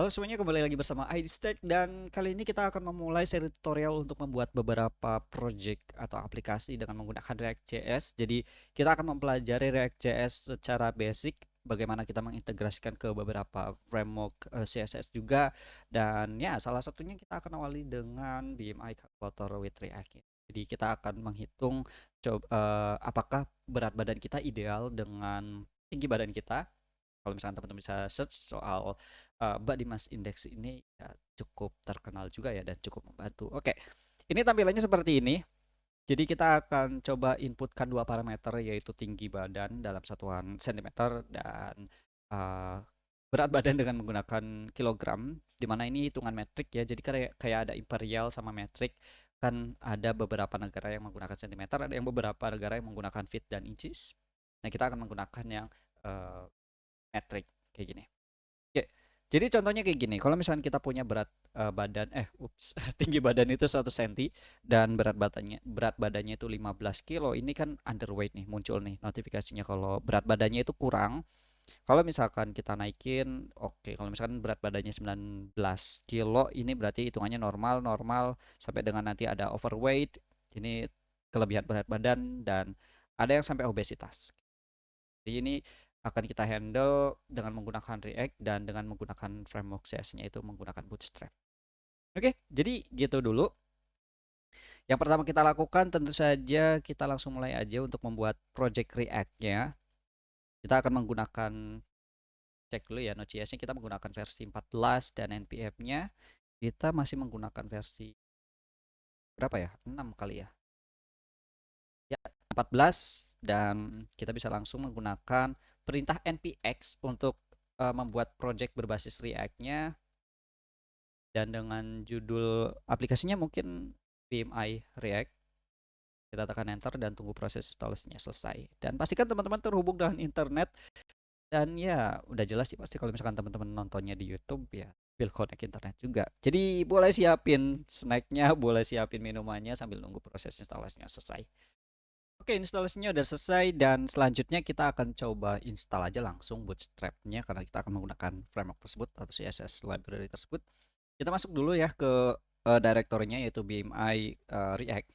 Halo semuanya, kembali lagi bersama iStack dan kali ini kita akan memulai seri tutorial untuk membuat beberapa project atau aplikasi dengan menggunakan React.js. Jadi kita akan mempelajari React.js secara basic, bagaimana kita mengintegrasikan ke beberapa framework CSS juga, dan ya salah satunya kita akan awali dengan BMI Calculator with React. Jadi kita akan menghitung apakah berat badan kita ideal dengan tinggi badan kita. Kalau misalkan teman-teman bisa search soal body mass index ini, ya cukup terkenal juga ya dan cukup membantu. Oke, ini tampilannya seperti ini. Jadi kita akan coba inputkan dua parameter, yaitu tinggi badan dalam satuan sentimeter dan uh, berat badan dengan menggunakan kilogram, di mana ini hitungan metrik ya. Jadi kayak ada imperial sama metrik. Kan ada beberapa negara yang menggunakan sentimeter, ada yang beberapa negara yang menggunakan feet dan inches. Nah, kita akan menggunakan yang uh, metrik kayak gini. Oke. Jadi contohnya kayak gini. Kalau misalnya kita punya tinggi badan itu 100 cm dan berat badannya itu 15 kilo, ini kan underweight nih, muncul nih notifikasinya kalau berat badannya itu kurang. Kalau misalkan kita naikin, oke, kalau misalkan berat badannya 19 kilo, ini berarti hitungannya normal, normal sampai dengan nanti ada overweight, ini kelebihan berat badan, dan ada yang sampai obesitas. Jadi ini akan kita handle dengan menggunakan React dan dengan menggunakan framework CS-nya itu menggunakan Bootstrap. Oke, jadi gitu dulu. Yang pertama kita lakukan tentu saja kita langsung mulai aja untuk membuat project React-nya. Kita akan menggunakan, cek dulu ya, Node.js-nya kita menggunakan versi 14 dan npm-nya kita masih menggunakan versi berapa ya? 6 kali ya. Ya, 14, dan kita bisa langsung menggunakan perintah npx untuk membuat project berbasis React-nya, dan dengan judul aplikasinya mungkin BMI React. Kita tekan enter dan tunggu proses installasinya selesai. Dan pastikan teman-teman terhubung dengan internet, dan ya udah jelas sih pasti kalau misalkan teman-teman nontonnya di YouTube ya will connect internet juga. Jadi boleh siapin snacknya, boleh siapin minumannya sambil nunggu proses instalasinya selesai. Oke, instalasinya udah selesai dan selanjutnya kita akan coba install aja langsung Bootstrap-nya karena kita akan menggunakan framework tersebut atau CSS library tersebut. Kita masuk dulu ya ke direktorinya, yaitu BMI React.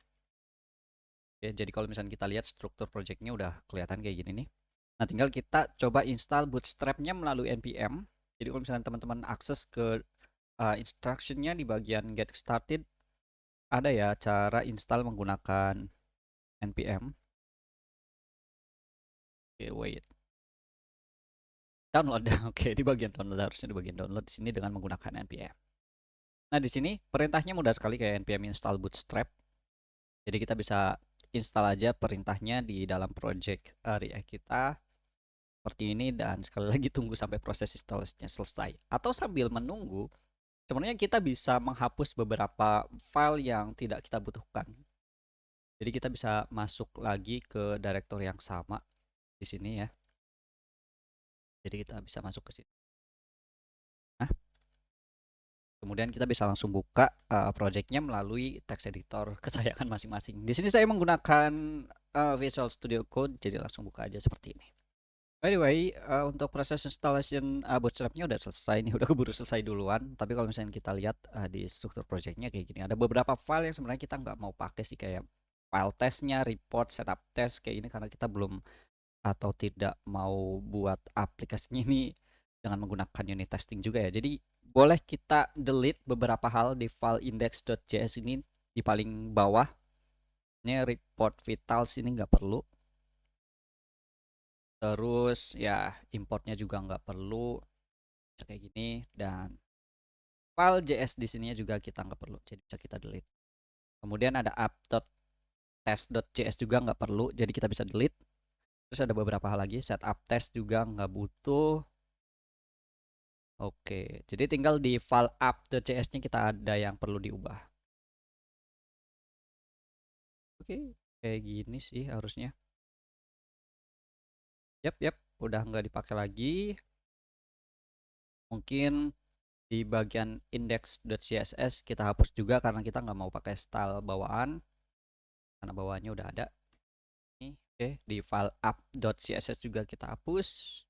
Oke, jadi kalau misalnya kita lihat struktur projectnya udah kelihatan kayak gini nih. Nah, tinggal kita coba install Bootstrap-nya melalui npm. Jadi kalau misalnya teman-teman akses ke instruction-nya di bagian get started, ada ya cara install menggunakan npm. Oke, wait. Download. Oke, di bagian download, harusnya di bagian download di sini dengan menggunakan npm. Nah, di sini perintahnya mudah sekali kayak npm install bootstrap. Jadi kita bisa install aja perintahnya di dalam project React kita seperti ini, dan sekali lagi tunggu sampai proses instalasinya selesai. Atau sambil menunggu, sebenarnya kita bisa menghapus beberapa file yang tidak kita butuhkan. Jadi kita bisa masuk lagi ke direktur yang sama di sini ya. Jadi kita bisa masuk ke sini. Nah, kemudian kita bisa langsung buka projectnya melalui text editor kesayangan masing-masing. Di sini saya menggunakan Visual Studio Code, jadi langsung buka aja seperti ini. By the way, untuk proses installation Bootstrap-nya udah selesai nih, udah keburu selesai duluan. Tapi kalau misalnya kita lihat di struktur projectnya kayak gini, ada beberapa file yang sebenarnya kita nggak mau pakai sih, kayak file testnya, report, setup test kayak ini, karena kita belum atau tidak mau buat aplikasinya ini dengan menggunakan unit testing juga ya. Jadi boleh kita delete beberapa hal di file index.js ini di paling bawah. Ini report vitals ini nggak perlu. Terus ya importnya juga nggak perlu kayak gini, dan file JS di sininya juga kita nggak perlu, jadi bisa kita delete. Kemudian ada app.test.js juga nggak perlu, jadi kita bisa delete. Terus ada beberapa hal lagi, setup test juga nggak butuh. Oke, jadi tinggal di file app.js-nya kita ada yang perlu diubah. Oke, kayak gini sih harusnya. Yap, yap, udah nggak dipakai lagi. Mungkin di bagian index.css kita hapus juga karena kita nggak mau pakai style bawaan, karena bawaannya udah ada. Nih, oke, di file app.css juga kita hapus.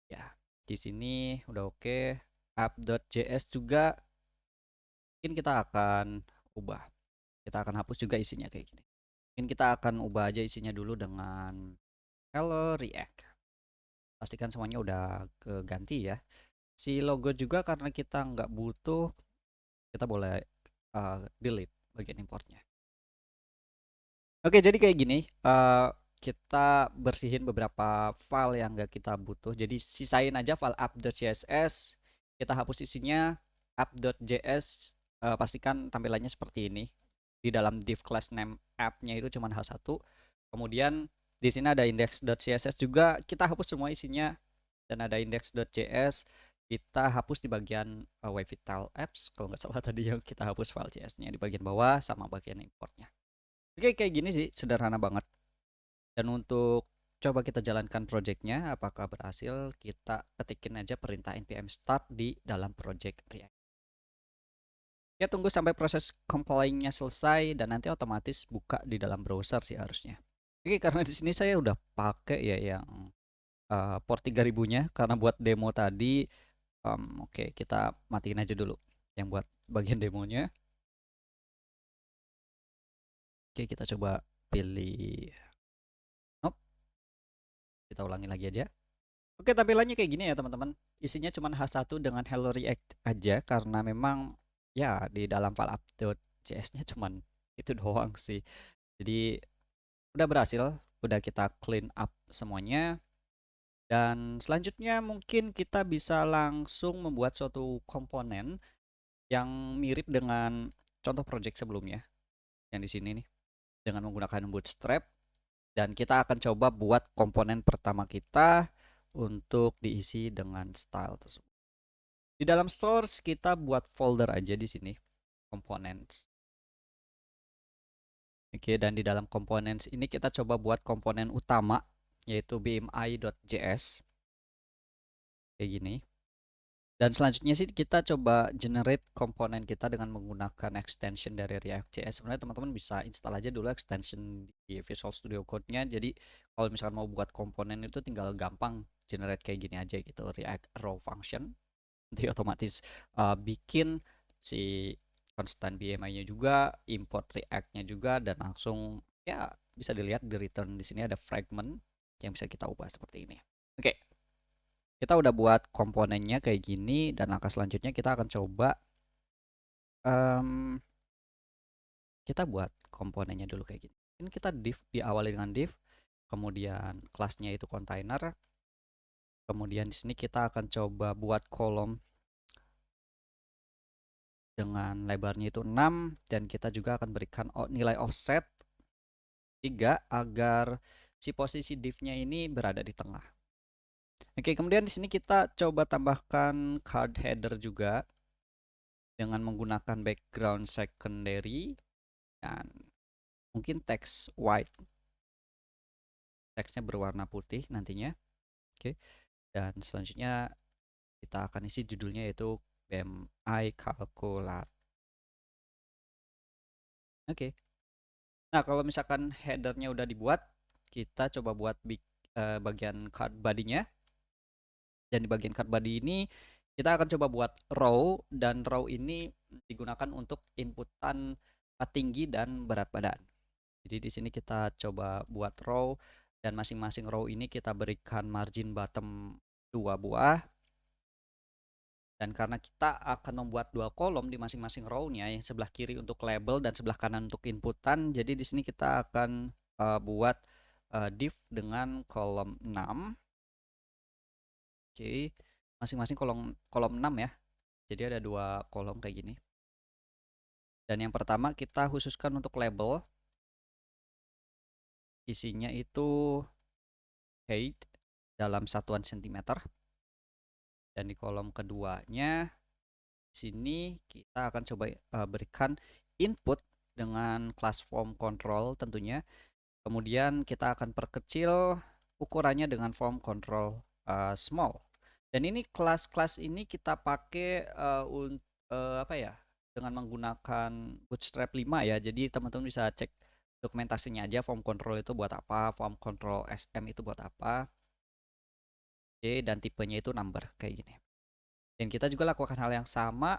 Ya, di sini udah oke. app.js juga mungkin kita akan ubah. Kita akan hapus juga isinya kayak gini. Mungkin kita akan ubah aja isinya dulu dengan Hello React. Pastikan semuanya udah keganti ya. Si logo juga karena kita nggak butuh, kita boleh delete bagian importnya. Oke, jadi kayak gini, kita bersihin beberapa file yang nggak kita butuh. Jadi sisain aja file app.css, kita hapus isinya. App.js, pastikan tampilannya seperti ini. Di dalam div class name app-nya itu cuma H1. Kemudian di sini ada index.css juga, kita hapus semua isinya. Dan ada index.js, kita hapus di bagian web vital apps. Kalau nggak salah tadi yang kita hapus file CSS-nya di bagian bawah sama bagian importnya. Oke, kayak gini sih, sederhana banget. Dan untuk coba kita jalankan projectnya, apakah berhasil, kita ketikin aja perintah npm start di dalam project React. Ya, tunggu sampai proses compilingnya selesai dan nanti otomatis buka di dalam browser sih harusnya. Oke, karena di sini saya udah pakai ya yang port 3000-nya karena buat demo tadi. Oke, kita matiin aja dulu yang buat bagian demonya. Oke, kita coba pilih. Nope, kita ulangi lagi aja. Oke, tampilannya kayak gini ya teman-teman. Isinya cuma H1 dengan Hello React aja karena memang ya di dalam file app.js-nya cuman itu doang sih. Jadi udah berhasil, udah kita clean up semuanya. Dan selanjutnya mungkin kita bisa langsung membuat suatu komponen yang mirip dengan contoh project sebelumnya yang di sini nih dengan menggunakan Bootstrap, dan kita akan coba buat komponen pertama kita untuk diisi dengan style tersebut. Di dalam source kita buat folder aja di sini components. Oke, dan di dalam components ini kita coba buat komponen utama yaitu bmi.js kayak gini. Dan selanjutnya sih kita coba generate komponen kita dengan menggunakan extension dari React.js. Sebenarnya teman-teman bisa install aja dulu extension di Visual Studio Code-nya. Jadi kalau misalkan mau buat komponen itu tinggal gampang generate kayak gini aja gitu, React raw function. Nanti otomatis bikin si constant BMI-nya juga, import React-nya juga, dan langsung ya bisa dilihat di return di sini ada fragment yang bisa kita ubah seperti ini. Oke. Kita udah buat komponennya kayak gini, dan langkah selanjutnya kita akan coba kita buat komponennya dulu kayak gini. Ini kita div, diawali dengan div, kemudian kelasnya itu container, kemudian di sini kita akan coba buat kolom dengan lebarnya itu 6, dan kita juga akan berikan nilai offset 3 agar si posisi div-nya ini berada di tengah. Oke, kemudian di sini kita coba tambahkan card header juga dengan menggunakan background secondary dan mungkin teks white, teksnya berwarna putih nantinya. Oke, dan selanjutnya kita akan isi judulnya yaitu BMI Calculate. Oke, nah kalau misalkan headernya udah dibuat, kita coba buat bagian card body-nya. Dan di bagian card body ini kita akan coba buat row, dan row ini digunakan untuk inputan tinggi dan berat badan. Jadi di sini kita coba buat row, dan masing-masing row ini kita berikan margin bottom 2 buah. Dan karena kita akan membuat 2 kolom di masing-masing row-nya, yang sebelah kiri untuk label dan sebelah kanan untuk inputan, jadi di sini kita akan buat div dengan kolom 6. Oke, masing-masing kolom kolom 6 ya. Jadi ada 2 kolom kayak gini. Dan yang pertama kita khususkan untuk label, isinya itu height dalam satuan cm. Dan di kolom keduanya sini kita akan coba berikan input dengan class form control tentunya. Kemudian kita akan perkecil ukurannya dengan form control small. Dan ini kelas-kelas ini kita pakai apa ya? Dengan menggunakan Bootstrap 5 ya. Jadi teman-teman bisa cek dokumentasinya aja, form control itu buat apa, form control SM itu buat apa. Oke, dan tipenya itu number kayak gini. Dan kita juga lakukan hal yang sama,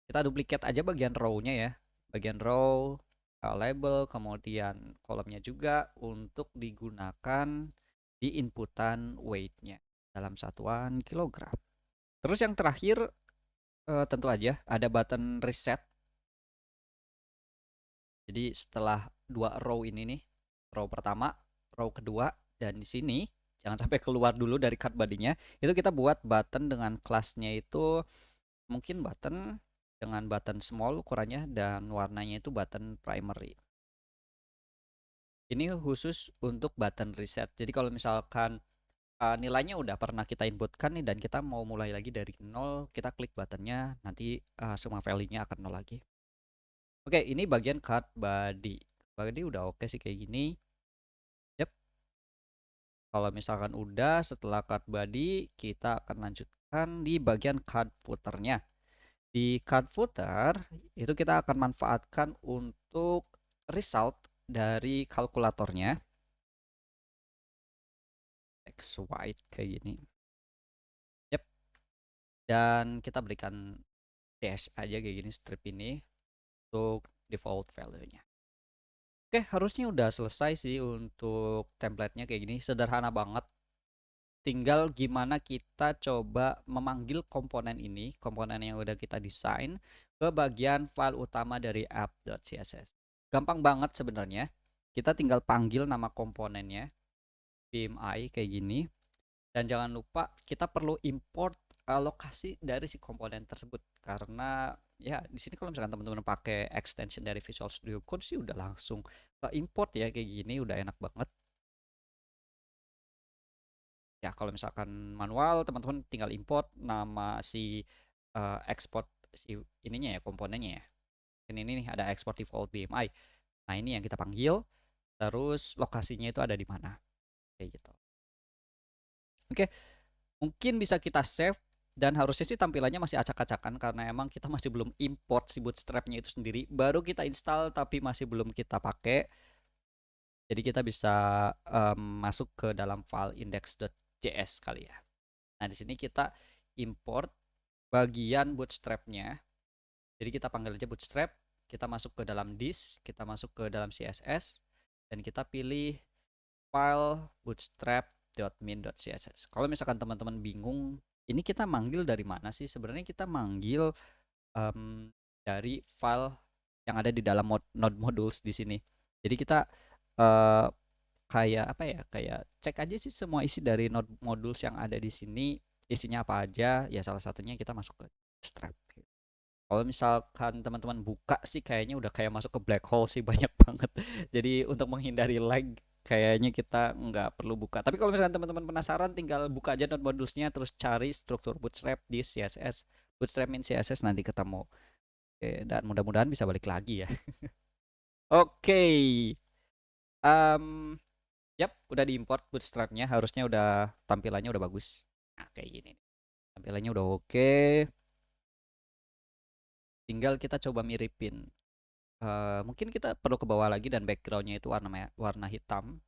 kita duplikat aja bagian row-nya ya. Bagian row, label, kemudian kolomnya juga untuk digunakan di inputan weight-nya dalam satuan kilogram. Terus yang terakhir tentu aja ada button reset. Jadi setelah dua row ini nih, row pertama, row kedua, dan di sini jangan sampai keluar dulu dari card body-nya. Itu kita buat button dengan kelasnya itu mungkin button dengan button small ukurannya dan warnanya itu button primary. Ini khusus untuk button reset. Jadi kalau misalkan nilainya udah pernah kita inputkan nih dan kita mau mulai lagi dari nol, kita klik buttonnya, nanti semua value-nya akan nol lagi. Oke, ini bagian card body. Body udah oke sih kayak gini. Yep. Kalau misalkan udah setelah card body, kita akan lanjutkan di bagian card footernya. Di card footer itu kita akan manfaatkan untuk result dari kalkulatornya. X white kayak gini. Yep. Dan kita berikan dash aja kayak gini, strip ini untuk default value-nya. Oke, harusnya udah selesai sih untuk template-nya kayak gini, sederhana banget. Tinggal gimana kita coba memanggil komponen ini, komponen yang udah kita desain ke bagian file utama dari app.css. Gampang banget sebenarnya. Kita tinggal panggil nama komponennya, BMI kayak gini. Dan jangan lupa kita perlu import lokasi dari si komponen tersebut, karena ya di sini kalau misalkan teman-teman pakai extension dari Visual Studio Code sih udah langsung import ya kayak gini, udah enak banget. Ya kalau misalkan manual teman-teman tinggal import nama si export si ininya ya, komponennya ya. Ini nih ada export default BMI. Nah ini yang kita panggil, terus lokasinya itu ada di mana kayak gitu. Oke, mungkin bisa kita save, dan harusnya sih tampilannya masih acak-acakan karena emang kita masih belum import si bootstrapnya itu sendiri, baru kita install tapi masih belum kita pakai. Jadi kita bisa masuk ke dalam file index.js kali ya. Nah di sini kita import bagian bootstrapnya. Jadi kita panggil aja bootstrap, kita masuk ke dalam this, kita masuk ke dalam css, dan kita pilih file bootstrap.min.css. Kalau misalkan teman-teman bingung, ini kita manggil dari mana sih? Sebenarnya kita manggil dari file yang ada di dalam node modules di sini. Jadi kita uh, kayak apa ya? Kayak cek aja sih semua isi dari node modules yang ada di sini, isinya apa aja. Ya salah satunya kita masuk ke bootstrap. Kalau misalkan teman-teman buka sih kayaknya udah kayak masuk ke black hole sih, banyak banget. Jadi untuk menghindari lag kayaknya kita nggak perlu buka. Tapi kalau misalkan teman-teman penasaran, tinggal buka aja node modulesnya terus cari struktur bootstrap di CSS, bootstrap min CSS, nanti ketemu. Oke, dan mudah-mudahan bisa balik lagi ya. Oke. Yap, udah diimport bootstrapnya, harusnya udah tampilannya udah bagus. Nah, kayak gini. Tampilannya udah oke. Tinggal kita coba miripin. Mungkin kita perlu ke bawah lagi dan backgroundnya itu warna hitam.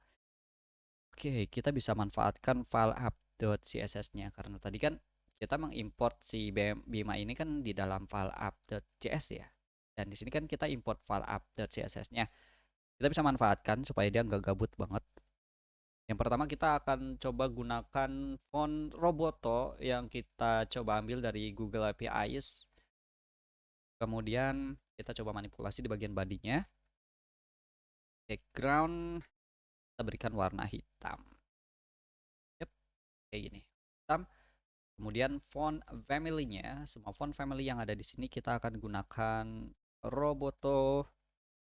Oke, kita bisa manfaatkan file app.css-nya karena tadi kan kita mengimport si Bima ini kan di dalam file app.js ya. Dan di sini kan kita import file app.css-nya. Kita bisa manfaatkan supaya dia nggak gabut banget. Yang pertama kita akan coba gunakan font Roboto yang kita coba ambil dari Google APIs. Kemudian kita coba manipulasi di bagian bodinya. Background kita berikan warna hitam. Yep, kayak gini. Hitam. Kemudian font family-nya, semua font family yang ada di sini kita akan gunakan Roboto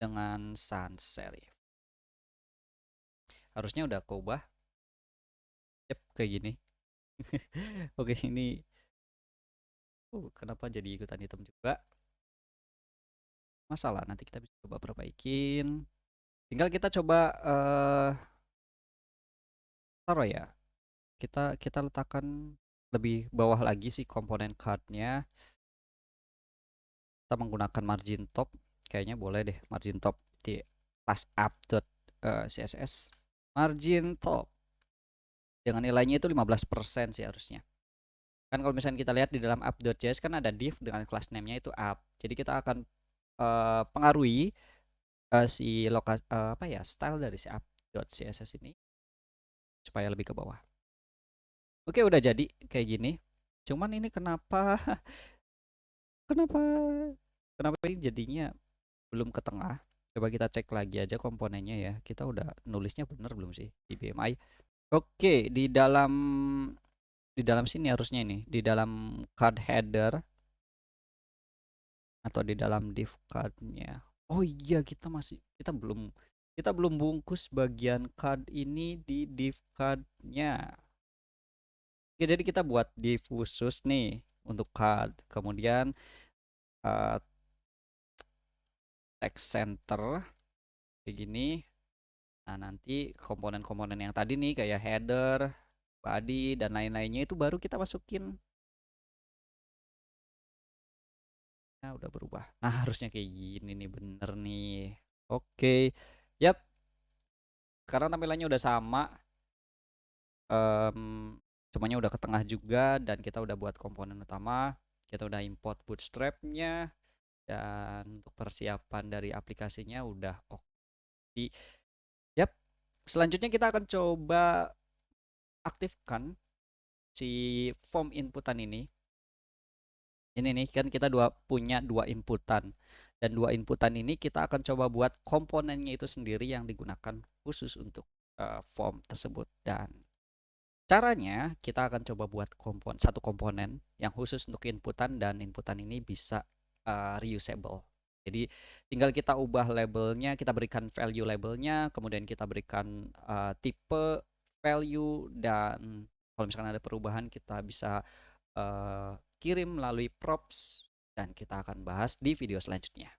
dengan sans serif. Harusnya udah keubah. Yep, kayak gini. Oke, ini kenapa jadi ikutan hitam juga? Masalah, nanti kita bisa coba perbaikin. Tinggal kita coba taruh ya. Kita letakkan lebih bawah lagi sih komponen cardnya. Kita menggunakan margin top, kayaknya boleh deh margin top di class app.css. Margin top dengan nilainya itu 15% sih harusnya. Kan kalau misalnya kita lihat di dalam app.js kan ada div dengan class name-nya itu app. Jadi kita akan pengaruhi si apa ya, style dari si app.css ini supaya lebih ke bawah. Oke, udah jadi kayak gini. Cuman ini kenapa kenapa kenapa ini jadinya belum ke tengah? Coba kita cek lagi aja komponennya ya. Kita udah nulisnya bener belum sih di BMI? Oke, di dalam sini harusnya ini, di dalam card header atau di dalam div cardnya. Oh iya, kita belum bungkus bagian card ini di div cardnya. Oke, jadi kita buat div khusus nih untuk card. Kemudian eh, text center kayak gini. Nah, nanti komponen-komponen yang tadi nih kayak header, body dan lain-lainnya itu baru kita masukin. Nah, udah berubah. Nah, harusnya kayak gini nih, bener nih. Oke. Yap, karena tampilannya udah sama, semuanya udah ke tengah juga dan kita udah buat komponen utama, kita udah import bootstrapnya dan untuk persiapan dari aplikasinya udah oke. Yap, selanjutnya kita akan coba aktifkan si form inputan ini. Ini nih kan kita punya dua inputan dan dua inputan ini kita akan coba buat komponennya itu sendiri yang digunakan khusus untuk form tersebut. Dan caranya kita akan coba buat satu komponen yang khusus untuk inputan dan inputan ini bisa reusable. Jadi tinggal kita ubah labelnya, kita berikan value labelnya, kemudian kita berikan tipe value, dan kalau misalkan ada perubahan kita bisa kirim melalui props, dan kita akan bahas di video selanjutnya.